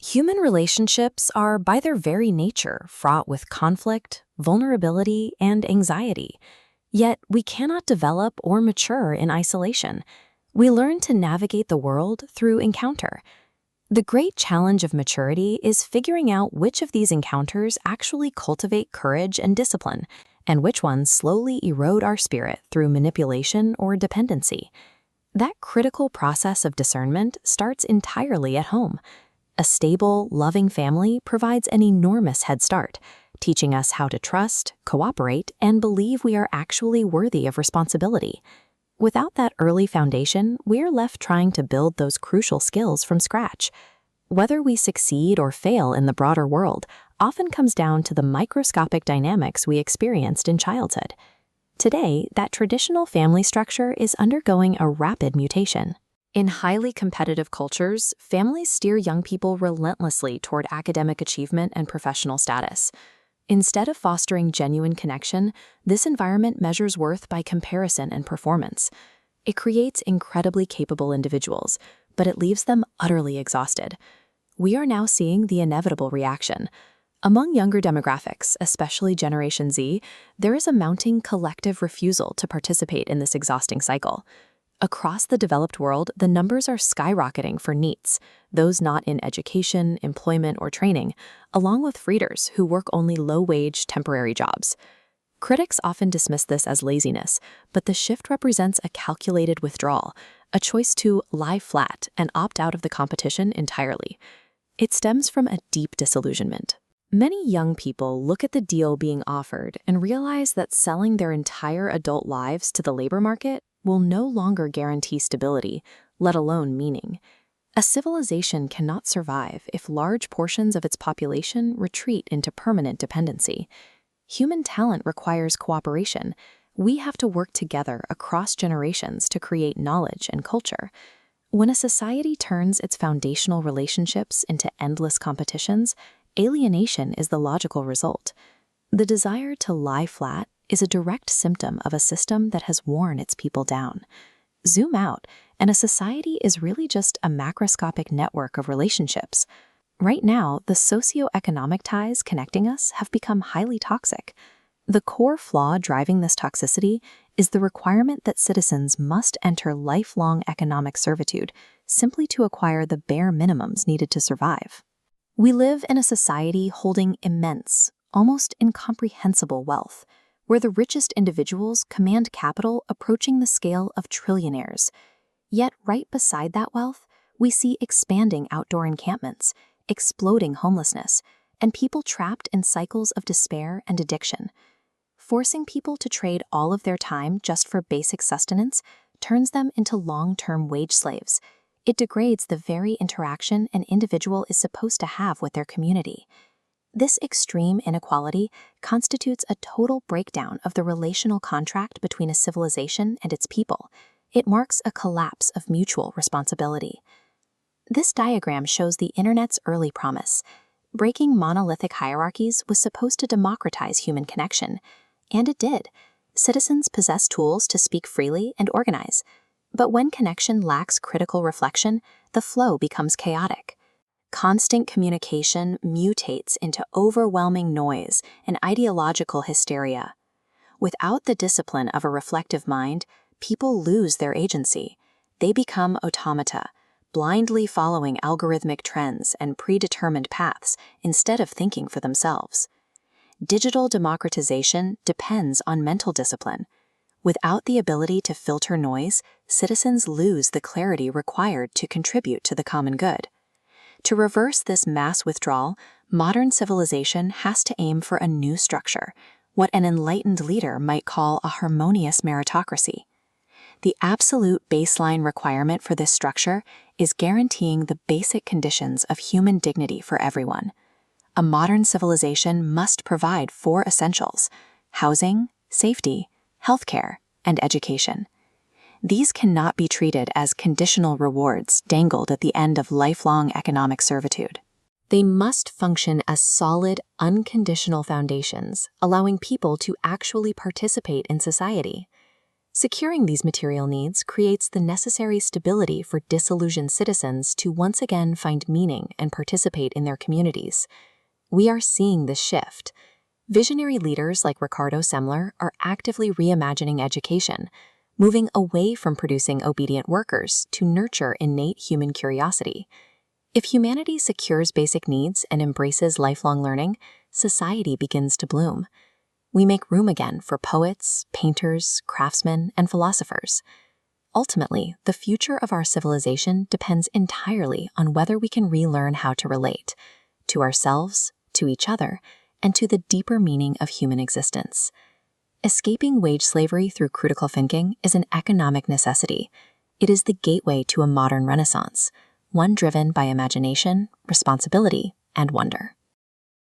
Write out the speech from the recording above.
Human relationships are, by their very nature, fraught with conflict, vulnerability, and anxiety. Yet, we cannot develop or mature in isolation. We learn to navigate the world through encounter. The great challenge of maturity is figuring out which of these encounters actually cultivate courage and discipline, and which ones slowly erode our spirit through manipulation or dependency. That critical process of discernment starts entirely at home. A stable, loving family provides an enormous head start, teaching us how to trust, cooperate, and believe we are actually worthy of responsibility. Without that early foundation, we're left trying to build those crucial skills from scratch. Whether we succeed or fail in the broader world often comes down to the microscopic dynamics we experienced in childhood. Today, that traditional family structure is undergoing a rapid mutation. In highly competitive cultures, families steer young people relentlessly toward academic achievement and professional status. Instead of fostering genuine connection, this environment measures worth by comparison and performance. It creates incredibly capable individuals, but it leaves them utterly exhausted. We are now seeing the inevitable reaction. Among younger demographics, especially Generation Z, there is a mounting collective refusal to participate in this exhausting cycle. Across the developed world, the numbers are skyrocketing for NEETs, those not in education, employment, or training, along with freeders who work only low-wage, temporary jobs. Critics often dismiss this as laziness, but the shift represents a calculated withdrawal, a choice to lie flat and opt out of the competition entirely. It stems from a deep disillusionment. Many young people look at the deal being offered and realize that selling their entire adult lives to the labor market will no longer guarantee stability, let alone meaning. A civilization cannot survive if large portions of its population retreat into permanent dependency. Human talent requires cooperation. We have to work together across generations to create knowledge and culture. When a society turns its foundational relationships into endless competitions, alienation is the logical result. The desire to lie flat is a direct symptom of a system that has worn its people down. Zoom out, and a society is really just a macroscopic network of relationships. Right now, the socioeconomic ties connecting us have become highly toxic. The core flaw driving this toxicity is the requirement that citizens must enter lifelong economic servitude simply to acquire the bare minimums needed to survive. We live in a society holding immense, almost incomprehensible wealth, where the richest individuals command capital approaching the scale of trillionaires. Yet right beside that wealth, we see expanding outdoor encampments, exploding homelessness, and people trapped in cycles of despair and addiction. Forcing people to trade all of their time just for basic sustenance turns them into long-term wage slaves. It degrades the very interaction an individual is supposed to have with their community. This extreme inequality constitutes a total breakdown of the relational contract between a civilization and its people. It marks a collapse of mutual responsibility. This diagram shows the Internet's early promise. Breaking monolithic hierarchies was supposed to democratize human connection, and it did. Citizens possess tools to speak freely and organize. But when connection lacks critical reflection, the flow becomes chaotic. Constant communication mutates into overwhelming noise and ideological hysteria. Without the discipline of a reflective mind, people lose their agency. They become automata, blindly following algorithmic trends and predetermined paths instead of thinking for themselves. Digital democratization depends on mental discipline. Without the ability to filter noise, citizens lose the clarity required to contribute to the common good. To reverse this mass withdrawal, modern civilization has to aim for a new structure, what an enlightened leader might call a harmonious meritocracy. The absolute baseline requirement for this structure is guaranteeing the basic conditions of human dignity for everyone. A modern civilization must provide 4 essentials: housing, safety, healthcare, and education. These cannot be treated as conditional rewards dangled at the end of lifelong economic servitude. They must function as solid, unconditional foundations, allowing people to actually participate in society. Securing these material needs creates the necessary stability for disillusioned citizens to once again find meaning and participate in their communities. We are seeing this shift. Visionary leaders like Ricardo Semler are actively reimagining education, moving away from producing obedient workers to nurture innate human curiosity. If humanity secures basic needs and embraces lifelong learning, society begins to bloom. We make room again for poets, painters, craftsmen, and philosophers. Ultimately, the future of our civilization depends entirely on whether we can relearn how to relate to ourselves, to each other, and to the deeper meaning of human existence. Escaping wage slavery through critical thinking is an economic necessity. It is the gateway to a modern renaissance, one driven by imagination, responsibility, and wonder.